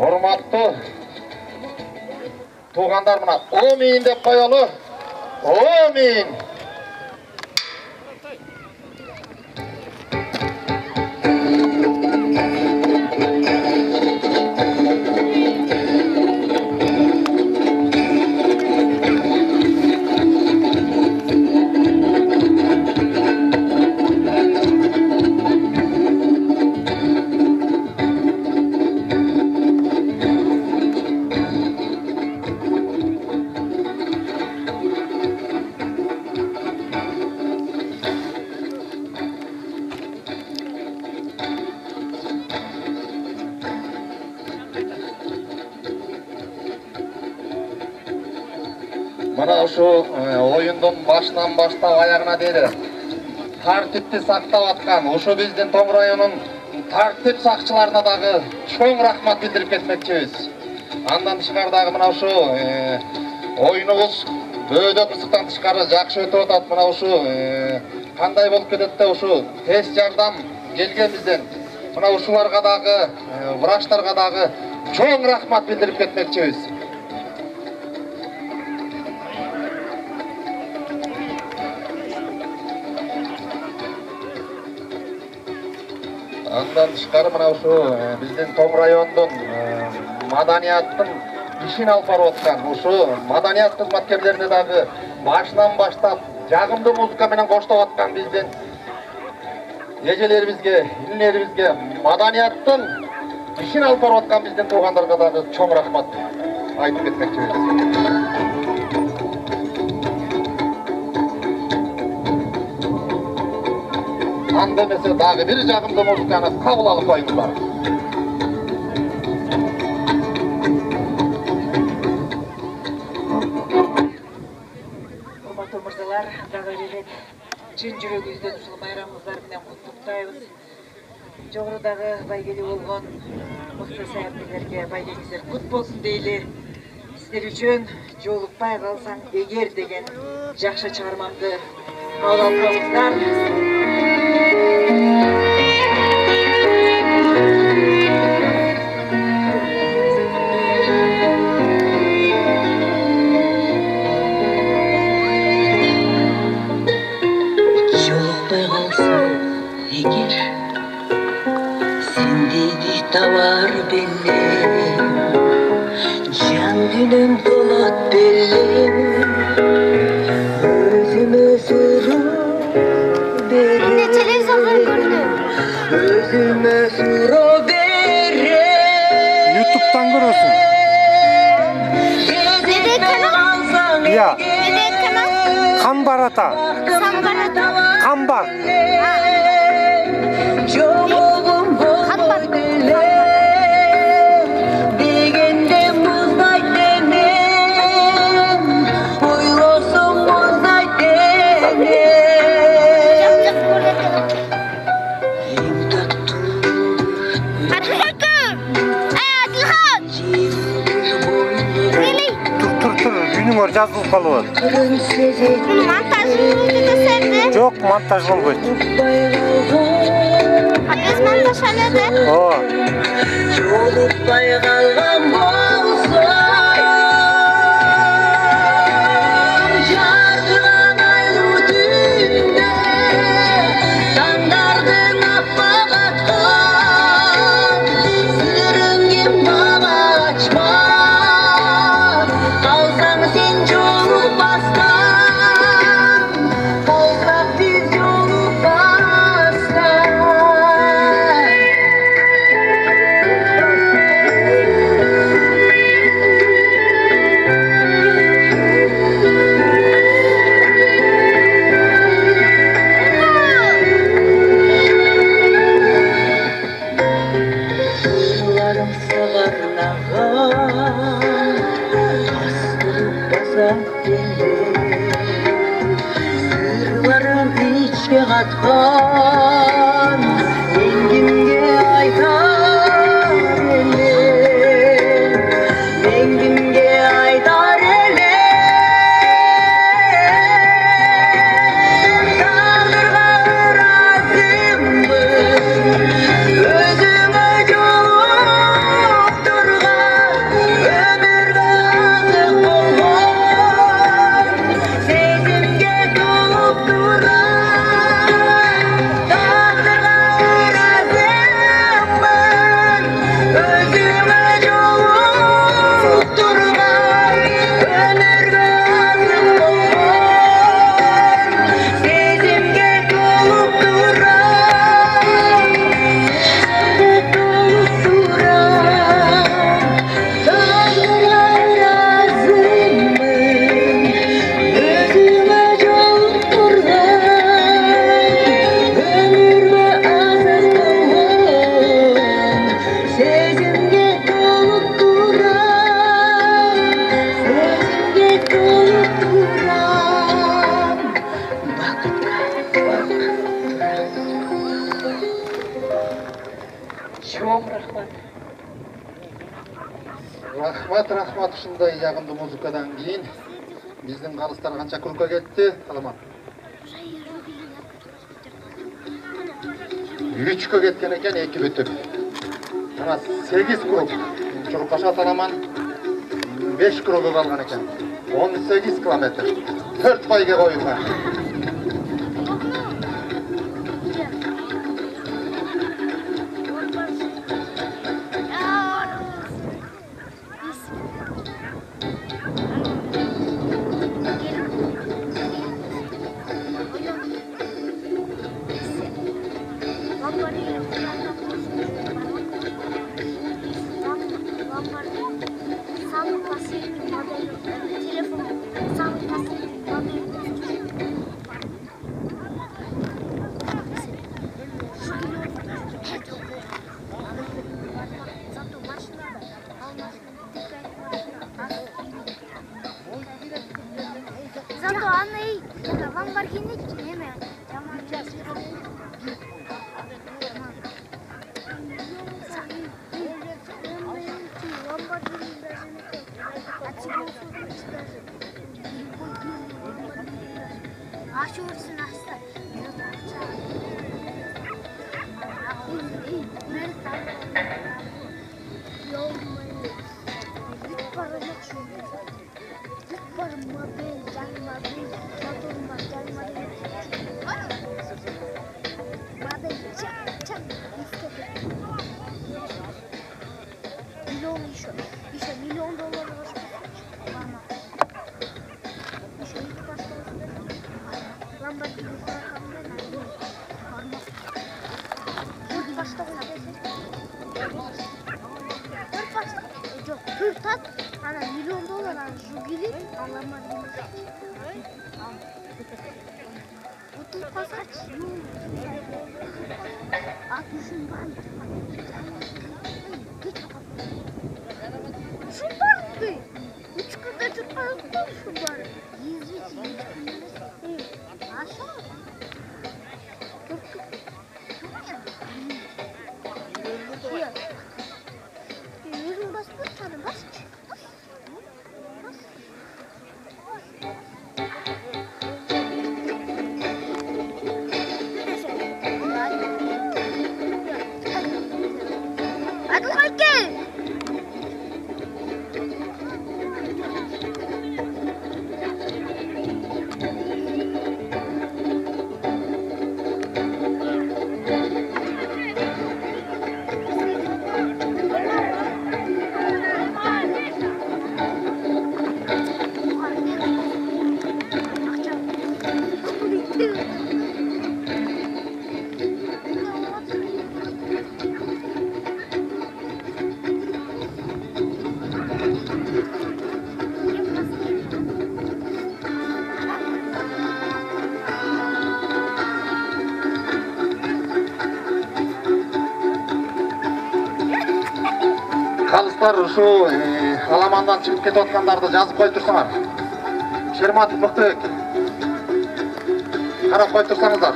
Hormatlı tuğanlar mına omin dep koyalı. Omin. Mana şu oyundun başından başlap ayağına deydi. Tartipti saktap atkan, uşu bizdin Тоң районунун тартип сакчыларына дагы чоң рахмат билдирип кетмекчибиз. Андан тышкары дагы мына ушу оюнубуз бөөдө кырсыктан тышкары жакшы өтүп атат. Мына ушу кандай болуп кетет да ушу тез жардам келгенибизден мына ушуларга дагы врачтарга дагы чоң рахмат билдирип кетмекчибиз. Андан тышкары мына ушу биздин Тоң райондун маданияттын ишин алып барып аткан ушу маданият кызматкерлерине дагы башынан баштап жагымдуу музыка менен коштоп аткан биздин эжелерибизге, инилерибизге маданияттын ишин алып барып аткан биздин туугандарга дагы чоң рахмат айтып кетмекчибиз. Анда эмесе дагы бир жагымдуу музыканы кабыл алып коюңуздар. Урматтуу мырзалар, дагы эле чын жүрөгүбүздөн ушул майрамыңыздар менен куттуктайбыз. Жогорудагы байгели болгон мыкты саяпкерлерге байгелиңиздер кут болсун дейли. Сиздер үчүн жолукпай калсаң эгер деген жакшы чыгармамды кабыл алып коюңуздар. Тавар белем, жан günüm polat belem, özüme sürü berem. Anne televizyondan görünüyor. Özüme sürü berem. YouTube'dan görüyorsun. Dede kanal. Ya. Dede kanal. Kambar ata. Sambar ata. Kambar. Жазылып қалып. Bunu montajını sevdi. Жоқ, монтаж болбойт. Biz montaj alады. Жолукпай калган болсо, жардыган айлуу түндө, таңдардын аппак аткан, сырынгем мага ачмак, калсаң сен жолукпастан, калсак биз жолукпастан. Sırlarım içe katkan, dengimge aytar ele, dengimge aytar ele. Tağdırga razımdır, özüme çok durgan. Рахмат, ушундай жагымдуу музыкадан кийин биздин калыстар канча кругка кетти? Аламан. 3-кө кеткен экен, 2 бүтүп. Мына 8 круг. Чуркаша Таламан 5 кругу калган экен. 18 километр. 4 байге коюлган. Зато Анна и Ламборгини неме. Ашурсын аста. Еще $1 000 еще iki başta Lamborghini dört başta yok Türk'tan ana $1 milyon Jugili Lamborghini bu Türk kaç 60'ın var şunlar mı? 3 kırda çıkmaz mı şunlar? Yüzücü aşağı. Yüzün bastığı tane bas. Hadi kalk. Kalıslar şu Alamandan çıkıp ketip atkandарды жазып koyup tursaňar. Şermatov Mıktıbek. Karap koyup tursaňızlar.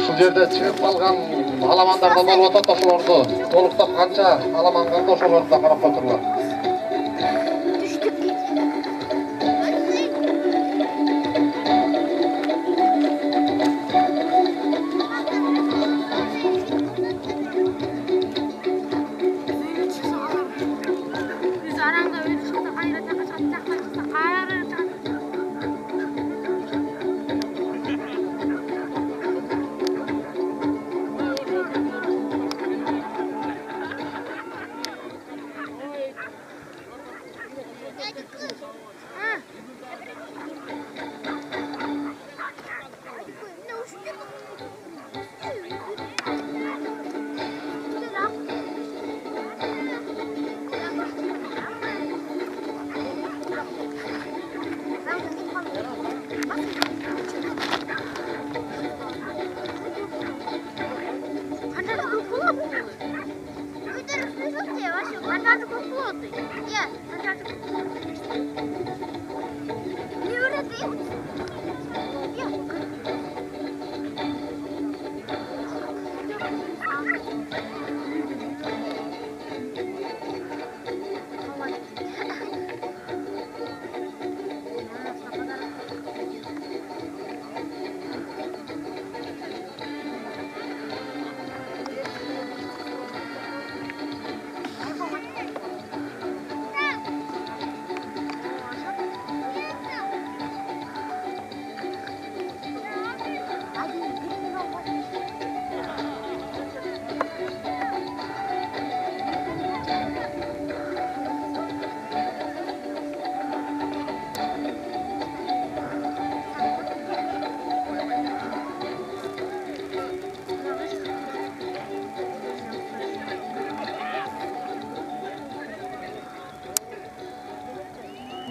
Şu yerde çıkıp kalgan Alamandarda bolup atat ошолорду толуктап канча Аламан калды ошолорду да карап отурлар. Sancarcı kokuluyordu. Ya, sancarcı kokuluyordu. Niye öyle değil mi? Ya,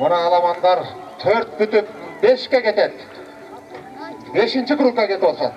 Buna alamanlar 4 бүтüp 5'ke getet. 5-ci grupka get olsa.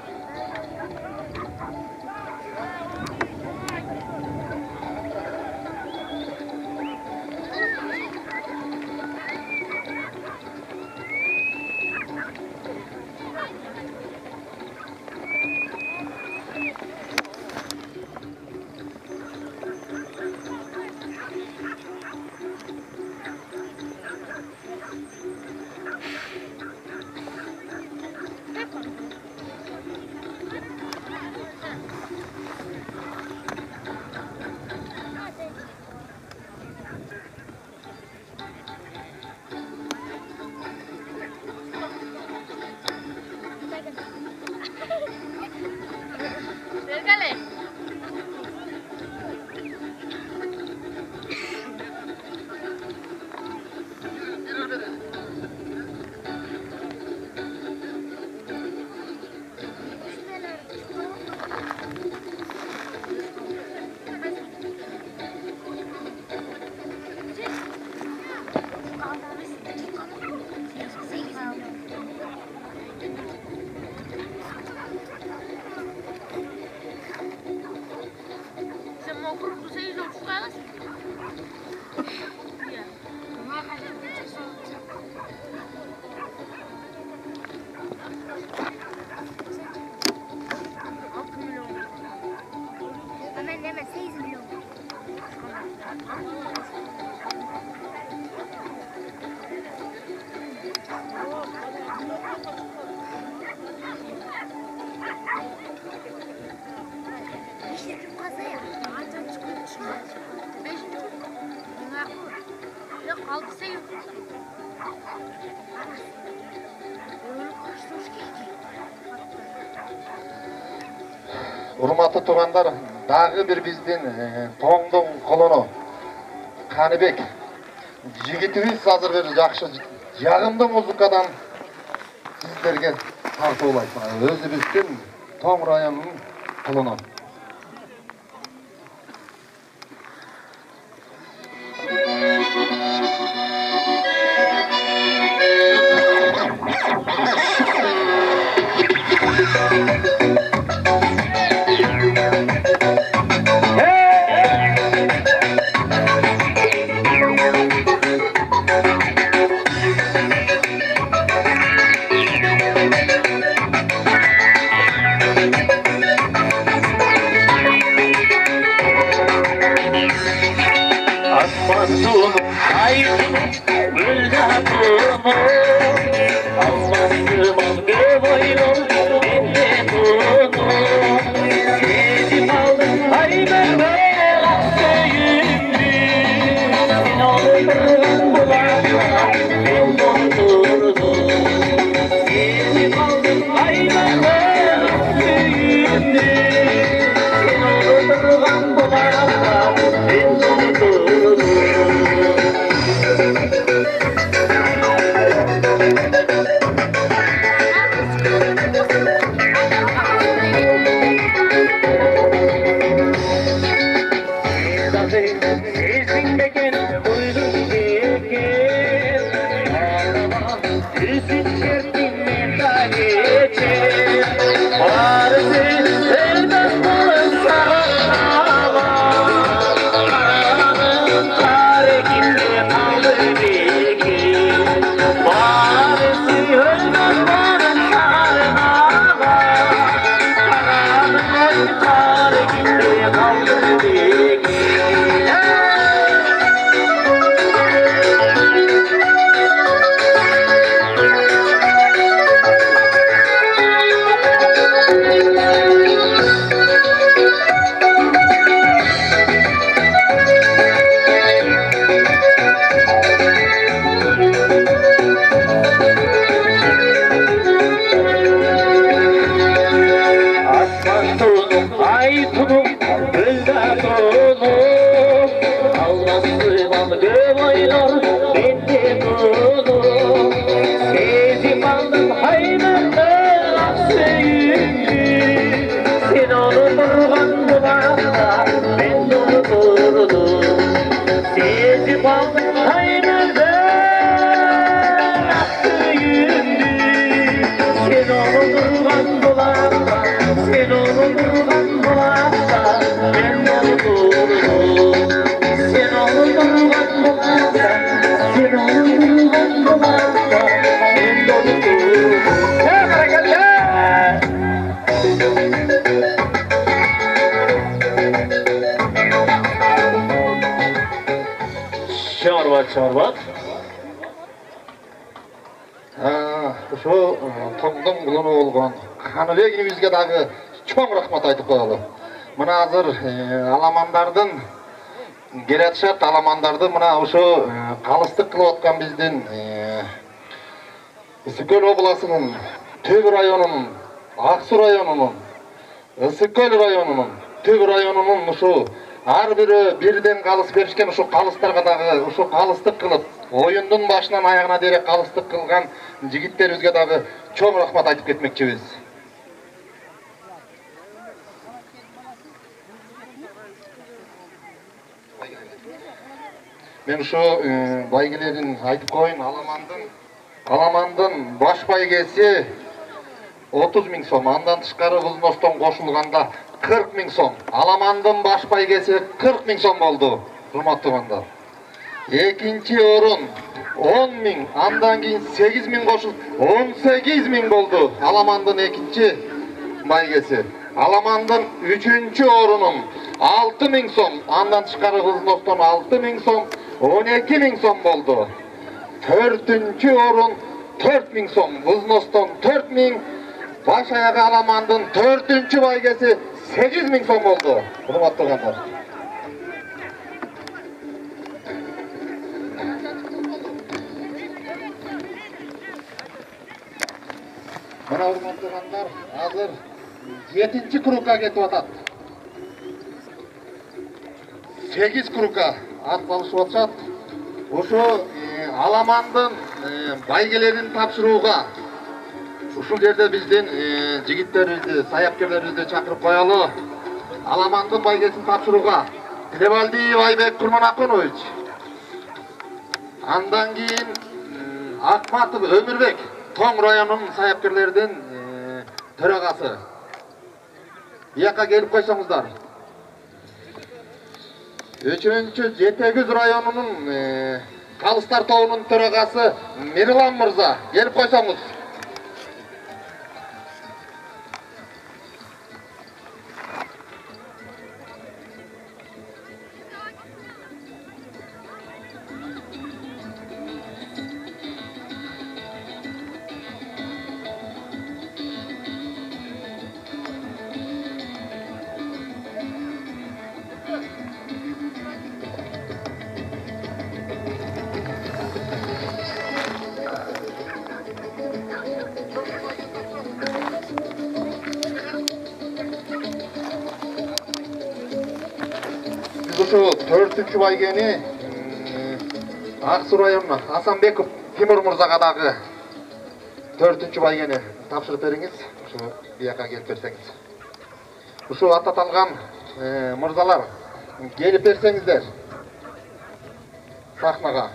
Urmatlı tuğanlar, dağı bir bizden toğdun kolunu Kanibek jigitimiz hazır verir жақшы жағымды muzikadan sizlerge tartı olaydı. Özü bizden Toң rayonunun kolunu. Yüreğimde kaldı bekle. Asman tunum, ay tunum, gülda tunum. Almasıvam göv oynar, bende tunum. Sezip aldım haynında aksayındı. Sen onu durgan bulanda, ben de onu durdum. Sezip aldım haynında aksayındı. Sen onu durgan bulanda, sen onu durgan bulanda, ben de onu durdum. Sen onu durgan bulanda, sen onu durgan bulanda, ben de onu durdum. Hey bereketler! Şarvat şarvat. Şu toңдың бұлыны болған Қаныбегімізге дағы чоң рахмат айтып қоялы. Мына азыр аламандардың келатышат, аламандарды мына ошо калыстык кылып аткан биздин Ысыкөл обласынын Төбү районунун, Ак Суу районунун, Ысыкөл районунун, Төбү районунун ушу ар бирөө бирден калыс беришкен ушу калыстарга дагы ушу калыстык кылып, оюндун башынан аягына дейин калыстык кылган жигиттерибизге дагы чоң рахмат айтып кетмекчибиз. Мен ушу байгелерин айтып коеюн, Аламандын баш байгеси 30 000 сом, андан тышкары взностон кошулганда 40 000 сом. Аламандын баш байгеси 40 000 сом болду, урматтуу туугандар. Экинчи орун 10 000, андан кийин 8 000 кошулуп 18 000 болду. Аламандын экинчи байгеси. Аламандын үчүнчү орунун 6 000 сом, андан тышкары взностон 6 000 сом, 12 000 сом болду. Төртүнчү орун 4 000 сом, взностон 4 000, баш аягы Аламандын төртүнчү байгеси 8 000 сом болду. Урматтуу туугандар. Мына урматтуу туугандар, азыр 7-чи кругга кетип атат. 8 кругга аткарылышып атышат. Ошо Аламандын байгелерин тапшырууга ушул жерде биздин жигиттерибизди, саяпкерлерибизди чакырып коелу. Аламандын байгесин тапшырууга Тилебалдиев Айбек Курманакунович, андан кийин Акматов Өмүрбек, Тоң районунун саяпкерлердин төрагасы. Бияка келип койсоңуздар. Үчүнчү Жетегүз районунун Калыстар тобунун төрагасы Мирлан мырза, келип койсоңуз. Ушу 4-чү байгени Ак Суу районуна Асанбеков Тимур мырзага дагы 4-чү байгени тапшырып бериңиз. Ушу бияка келип берсеңиз. Ушу ататалган мырзалар келип берсеңиздер сахнага.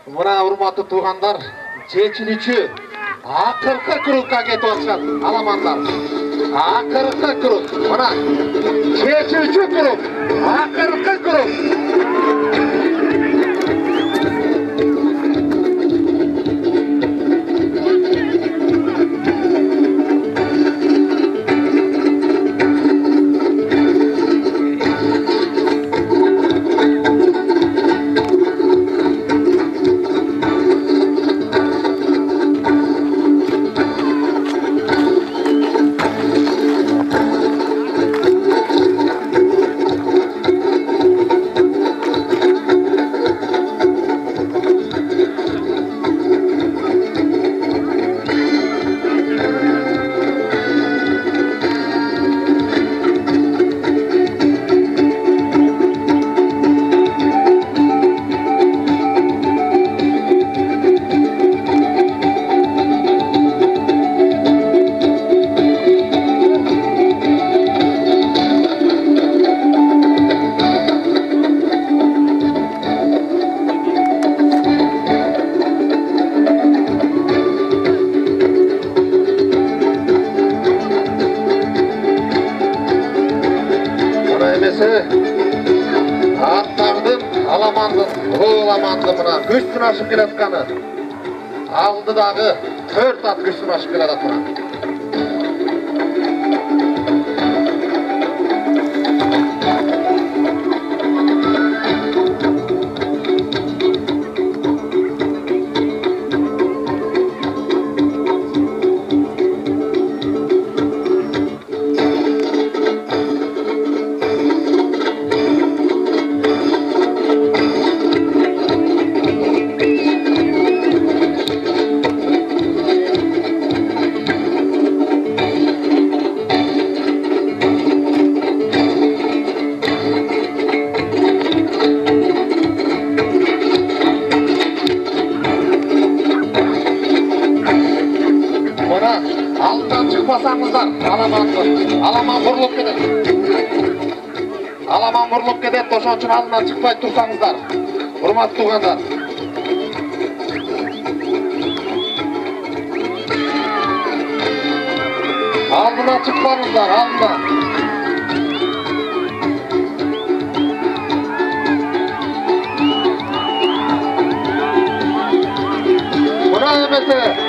Мына урматтуу туугандар, чечилүүчү акыркы кругка кетип атышат аламандар. Акыркы круг. Мына чечилүүчү круг, акыркы круг. Аттардың, аламандың, ұламандың мына күшін ашып келетканы. Алдыдағы 4 ат күшін ашып келеді мына. Alttan çıkmasanızlar, alaman vurulup gider. Alaman vurulup gider, toşon için aldından çıkmayıp tursanızlar. Hurmat tuğanlar. Aldından çıkmanızlar, aldından. Buna emesi.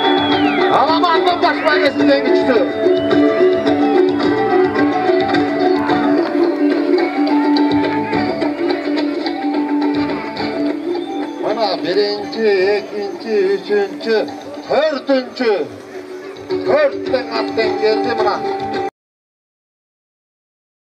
Alamandan başlayın sizden güçlü. Bana birinci, ikinci, üçüncü, dördüncü. 4'ten attan geldi buna.